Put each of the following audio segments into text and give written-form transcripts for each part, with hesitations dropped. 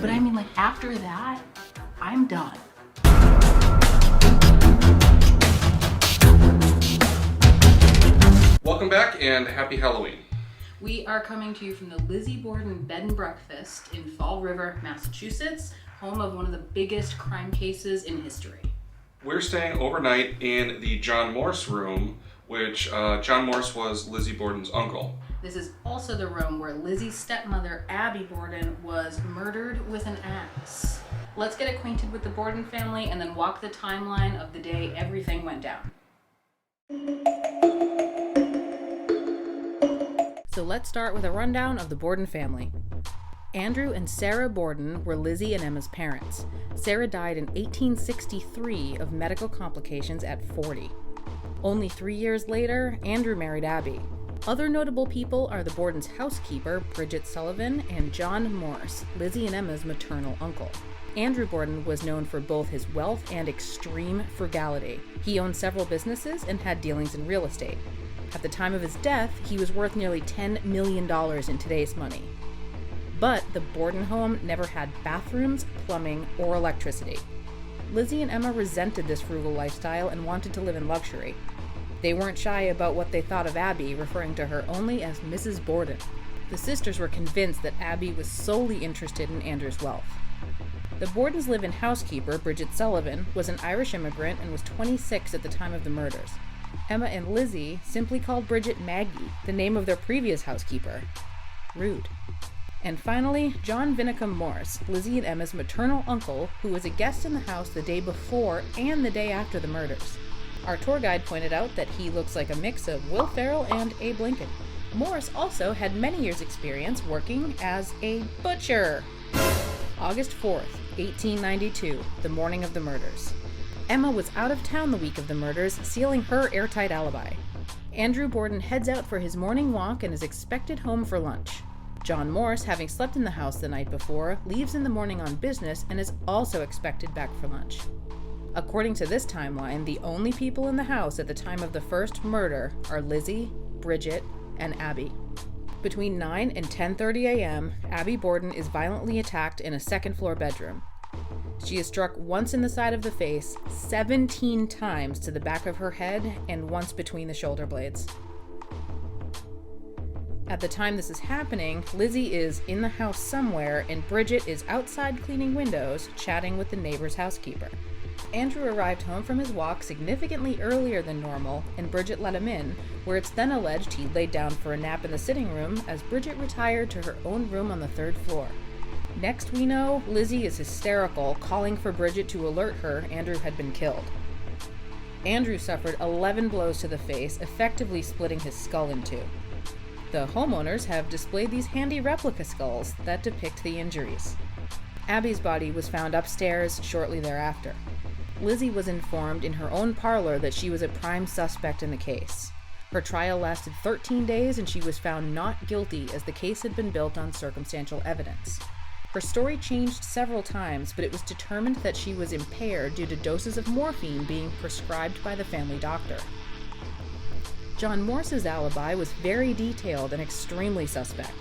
But I mean, like, after that, I'm done. Welcome back and happy Halloween. We are coming to you from the Lizzie Borden Bed Breakfast in Fall River, Massachusetts, home of one of the biggest crime cases in history. We're staying overnight in the John Morse room, which John Morse was Lizzie Borden's uncle. This is also the room where Lizzie's stepmother, Abby Borden, was murdered with an axe. Let's get acquainted with the Borden family and then walk the timeline of the day everything went down. So let's start with a rundown of the Borden family. Andrew and Sarah Borden were Lizzie and Emma's parents. Sarah died in 1863 of medical complications at 40. Only 3 years later, Andrew married Abby. Other notable people are the Borden's housekeeper, Bridget Sullivan, and John Morse, Lizzie and Emma's maternal uncle. Andrew Borden was known for both his wealth and extreme frugality. He owned several businesses and had dealings in real estate. At the time of his death, he was worth nearly $10 million in today's money. But the Borden home never had bathrooms, plumbing, or electricity. Lizzie and Emma resented this frugal lifestyle and wanted to live in luxury. They weren't shy about what they thought of Abby, referring to her only as Mrs. Borden. The sisters were convinced that Abby was solely interested in Andrew's wealth. The Bordens' live-in housekeeper, Bridget Sullivan, was an Irish immigrant and was 26 at the time of the murders. Emma and Lizzie simply called Bridget Maggie, the name of their previous housekeeper. Rude. And finally, John Vinicum Morse, Lizzie and Emma's maternal uncle, who was a guest in the house the day before and the day after the murders. Our tour guide pointed out that he looks like a mix of Will Ferrell and Abe Lincoln. Morse also had many years' experience working as a butcher. August 4th, 1892, the morning of the murders. Emma was out of town the week of the murders, sealing her airtight alibi. Andrew Borden heads out for his morning walk and is expected home for lunch. John Morse, having slept in the house the night before, leaves in the morning on business and is also expected back for lunch. According to this timeline, the only people in the house at the time of the first murder are Lizzie, Bridget, and Abby. Between 9 and 10:30 a.m., Abby Borden is violently attacked in a second-floor bedroom. She is struck once in the side of the face, 17 times to the back of her head, and once between the shoulder blades. At the time this is happening, Lizzie is in the house somewhere, and Bridget is outside cleaning windows, chatting with the neighbor's housekeeper. Andrew arrived home from his walk significantly earlier than normal, and Bridget let him in, where it's then alleged he laid down for a nap in the sitting room as Bridget retired to her own room on the third floor. Next we know, Lizzie is hysterical, calling for Bridget to alert her Andrew had been killed. Andrew suffered 11 blows to the face, effectively splitting his skull in two. The homeowners have displayed these handy replica skulls that depict the injuries. Abby's body was found upstairs shortly thereafter. Lizzie was informed in her own parlor that she was a prime suspect in the case. Her trial lasted 13 days and she was found not guilty as the case had been built on circumstantial evidence. Her story changed several times, but it was determined that she was impaired due to doses of morphine being prescribed by the family doctor. John Morse's alibi was very detailed and extremely suspect.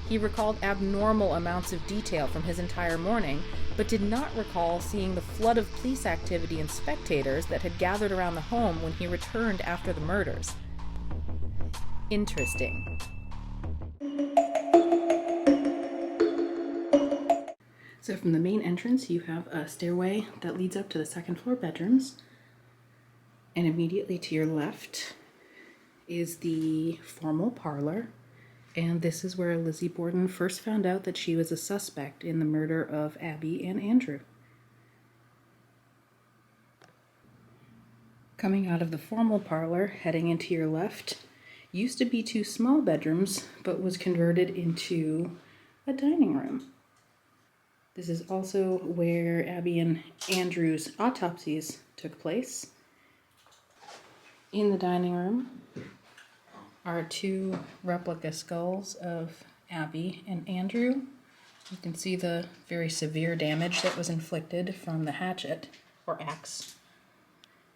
He recalled abnormal amounts of detail from his entire morning, but did not recall seeing the flood of police activity and spectators that had gathered around the home when he returned after the murders. Interesting. So from the main entrance, you have a stairway that leads up to the second floor bedrooms. And immediately to your left is the formal parlor. And this is where Lizzie Borden first found out that she was a suspect in the murder of Abby and Andrew. Coming out of the formal parlor, heading into your left, used to be 2 small bedrooms, but was converted into a dining room. This is also where Abby and Andrew's autopsies took place. In the dining room are 2 replica skulls of Abby and Andrew. You can see the very severe damage that was inflicted from the hatchet or axe.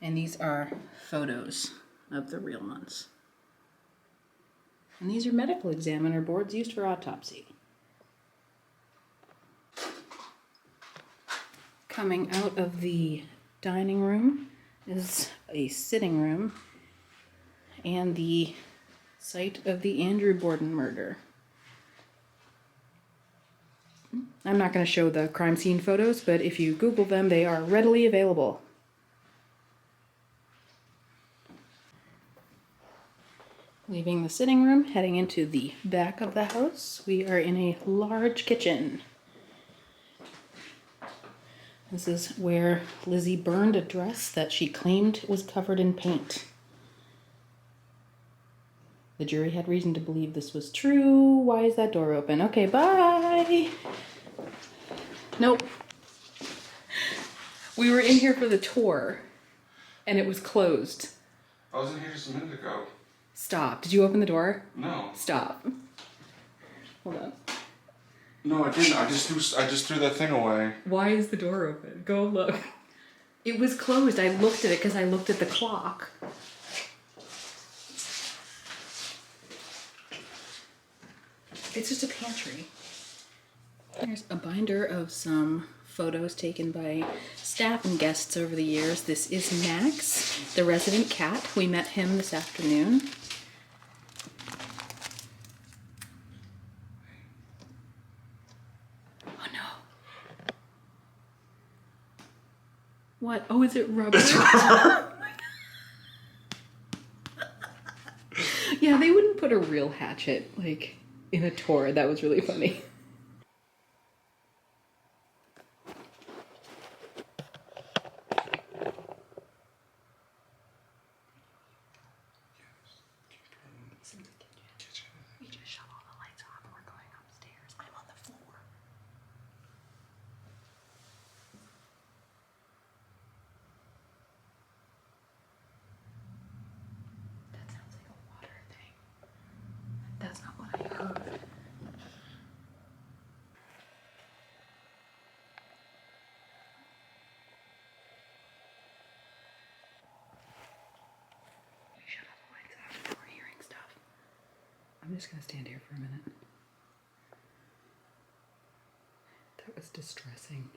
And these are photos of the real ones. And these are medical examiner boards used for autopsy. Coming out of the dining room is a sitting room and the site of the Andrew Borden murder. I'm not going to show the crime scene photos, but if you Google them, they are readily available. Leaving the sitting room, heading into the back of the house, we are in a large kitchen. This is where Lizzie burned a dress that she claimed was covered in paint. The jury had reason to believe this was true. Why is that door open? Okay, bye! Nope. We were in here for the tour, and it was closed. I was in here just a minute ago. Stop. Did you open the door? No. Stop. Hold on. No, I didn't. I just threw that thing away. Why is the door open? Go look. It was closed. I looked at it because I looked at the clock. It's just a pantry. There's a binder of some photos taken by staff and guests over the years. This is Max, the resident cat. We met him this afternoon. Oh no. What? Oh, is it rubber? It's rubber. Yeah, they wouldn't put a real hatchet, like, in a tour. That was really funny. We just shut all the lights off and we're going upstairs. I'm on the floor. That sounds like a water thing. That's not what I heard. We shut all the lights off and we're hearing stuff. I'm just gonna stand here for a minute. That was distressing.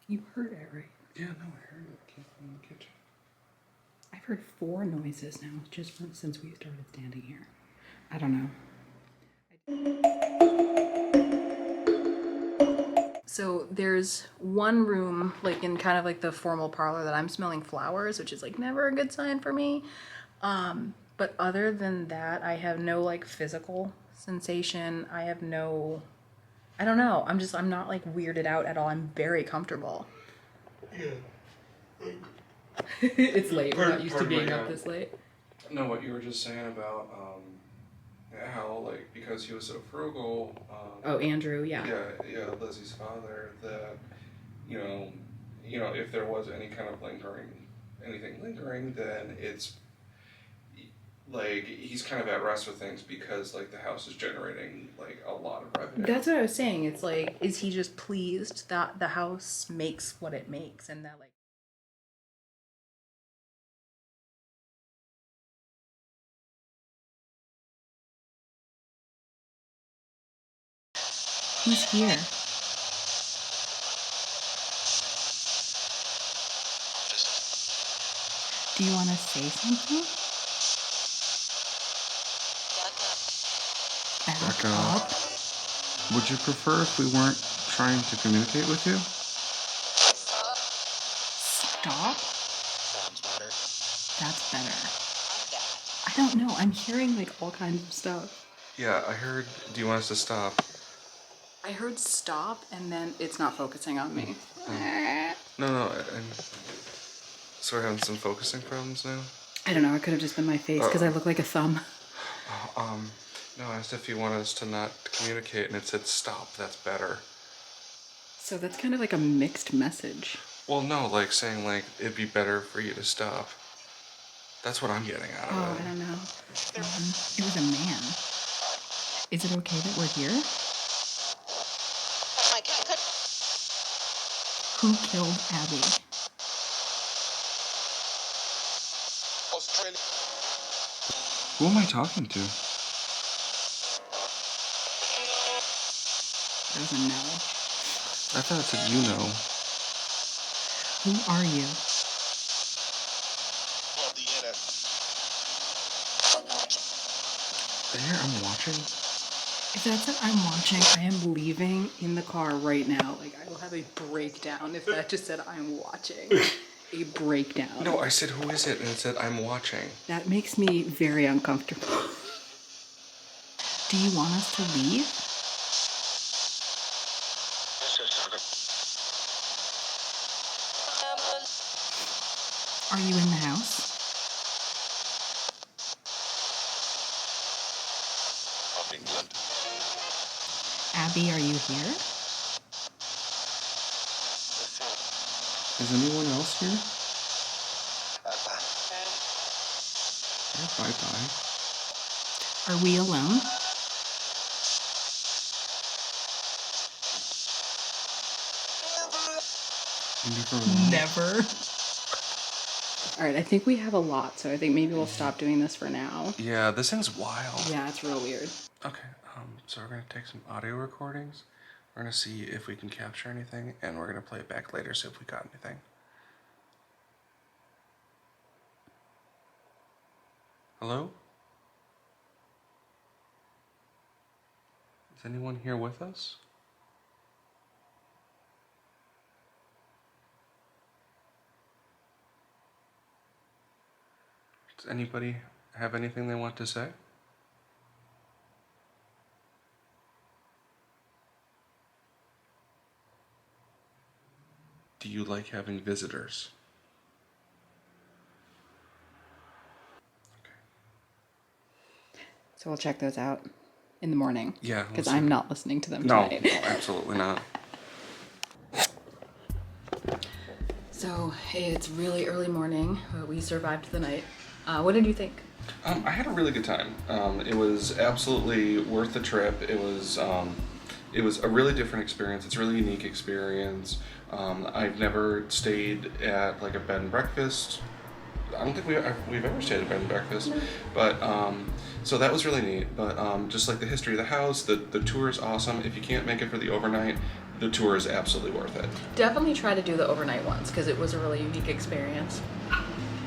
You heard it, right? Yeah, no, I heard it. Came from the kitchen. I've heard 4 noises now, just since we started standing here. I don't know. So there's one room, like in kind of like the formal parlor, that I'm smelling flowers, which is like never a good sign for me. But other than that, I have no like physical sensation. I have no, I don't know. I'm not like weirded out at all. I'm very comfortable. Yeah. It's late. We're not Pardon used to being my, up this late. No, what you were just saying about how, like, because he was so frugal. Oh, Andrew, yeah. Yeah, Lizzie's father. That you know, if there was any kind of anything lingering, then it's like he's kind of at rest with things because like the house is generating like a lot of revenue. That's what I was saying. It's like, is he just pleased that the house makes what it makes and that like. Who's here? Do you want to say something? Back up. Would you prefer if we weren't trying to communicate with you? Stop? That's better. I don't know. I'm hearing like all kinds of stuff. Yeah, I heard. Do you want us to stop? I heard stop and then it's not focusing on me. No. So we're having some focusing problems now? I don't know. It could have just been my face because I look like a thumb. No, I asked if you wanted us to not communicate and it said stop. That's better. So that's kind of like a mixed message. Well, no, like saying like it'd be better for you to stop. That's what I'm getting out of it. Oh, I don't know. It was a man. Is it okay that we're here? Who killed Abby? Who am I talking to? doesn't know. I thought it said you know. Who are you? There, I'm watching. If that's what I'm watching, I am leaving in the car right now. Like, I will have a breakdown if that just said I'm watching. A breakdown. No, I said who is it? And it said I'm watching. That makes me very uncomfortable. Do you want us to leave? Are you in the house? Abby, are you here? Is anyone else here? Yeah, bye-bye. Are we alone? Never. All right, I think we have a lot, so I think maybe we'll stop doing this for now. Yeah, this thing's wild. Yeah, it's real weird. Okay, so we're gonna take some audio recordings. We're gonna see if we can capture anything, and we're gonna play it back later, see if we got anything. Hello? Is anyone here with us? Does anybody have anything they want to say? Do you like having visitors? So we'll check those out in the morning. Yeah. Because I'm not listening to them tonight. No, absolutely not. So it's really early morning. We survived the night. What did you think? I had a really good time. It was absolutely worth the trip. It was a really different experience. It's a really unique experience. I've never stayed at like a bed and breakfast. I don't think we've ever stayed at a bed and breakfast, but so that was really neat. But just like the history of the house, the tour is awesome. If you can't make it for the overnight, the tour is absolutely worth it. Definitely try to do the overnight ones because it was a really unique experience.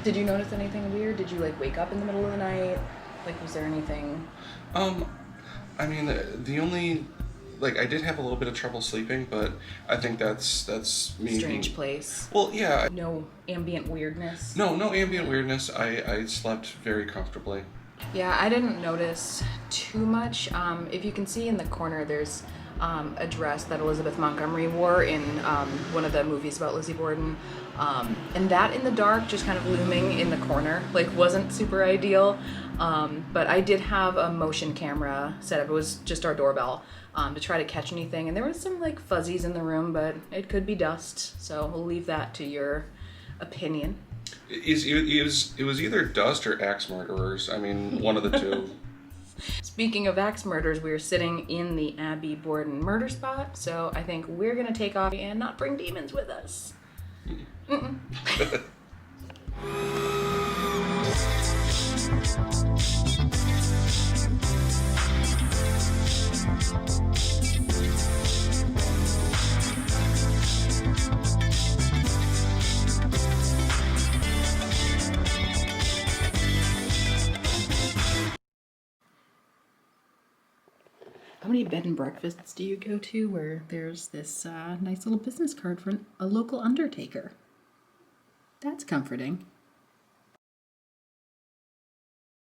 Did you notice anything weird? Did you like wake up in the middle of the night? Like, was there anything? I mean, the only, like, I did have a little bit of trouble sleeping, but I think that's me. Strange place. Well, yeah. No ambient weirdness. No ambient weirdness. I slept very comfortably. Yeah, I didn't notice too much. If you can see in the corner, there's a dress that Elizabeth Montgomery wore in one of the movies about Lizzie Borden. And that in the dark, just kind of looming in the corner, like wasn't super ideal. But I did have a motion camera set up. It was just our doorbell to try to catch anything. And there was some like fuzzies in the room, but it could be dust. So we'll leave that to your opinion. It was either dust or axe murderers. I mean, one of the two. Speaking of axe murders, we're sitting in the Abby Borden murder spot, so I think we're gonna take off and not bring demons with us. How many bed and breakfasts do you go to where there's this nice little business card for a local undertaker? That's comforting.